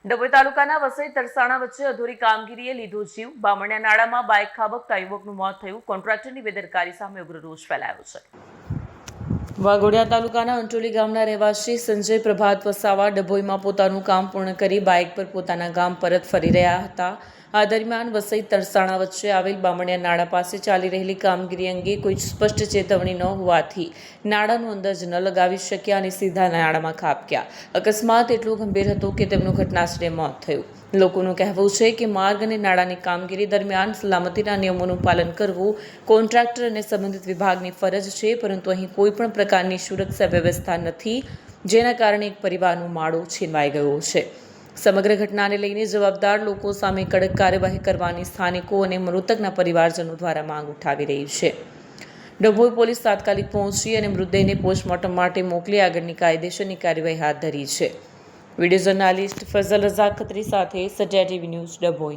ડભોઈ તાલુકાના વસઈ તરસાણા વચ્ચે અધૂરી કામગીરીએ લીધો જીવ. બામણિયા નાળામાં બાઇક ખાબકતા યુવકનું મોત થયું. કોન્ટ્રાક્ટરની બેદરકારી સામે ઉગ્ર રોષ ફેલાયો છે. વાઘોડિયા તાલુકાના અંટોલી ગામના રહેવાસી સંજય પ્રભાત વસાવા ડભોઈમાં પોતાનું કામ પૂર્ણ કરી બાઇક પર પોતાના ગામ પરત ફરી રહ્યા હતા. આ દરમિયાન વસઈ તરસાણા વચ્ચે આવેલ બામણિયા નાળા પાસે ચાલી રહેલી કામગીરી અંગે કોઈ સ્પષ્ટ ચેતવણી ન હોવાથી નાળાનું અંદાજ ન લગાવી શક્યા અને સીધા નાળામાં ખાબક્યા. અકસ્માત એટલો ગંભીર હતો કે તેમનું ઘટનાસ્થળે મોત થયું. લોકોનું કહેવું છે કે માર્ગ અને નાળાની કામગીરી દરમિયાન સલામતીના નિયમોનું પાલન કરવું કોન્ટ્રાક્ટર અને સંબંધિત વિભાગની ફરજ છે, પરંતુ અહીં કોઈ પણ પ્રકારની સુરક્ષા વ્યવસ્થા નથી, જેના કારણે એક પરિવારનો માળો છીનવાઈ ગયો છે. સમગ્ર ઘટનાને લઈને જવાબદાર લોકો સામે કડક કાર્યવાહી કરવાની સ્થાનિકો અને મૃતકના પરિવારજનો દ્વારા માંગ ઉઠાવી રહી છે. ડભોઈ પોલીસ તાત્કાલિક પહોંચી અને મૃતદેહને પોસ્ટમોર્ટમ માટે મોકલી આગળની કાયદેસરની કાર્યવાહી હાથ ધરી છે. વિડીયો જર્નાલિસ્ટ ફઝલ રઝા ખત્રી સાથે સત્યા ટીવી ન્યૂઝ ડભોઈ.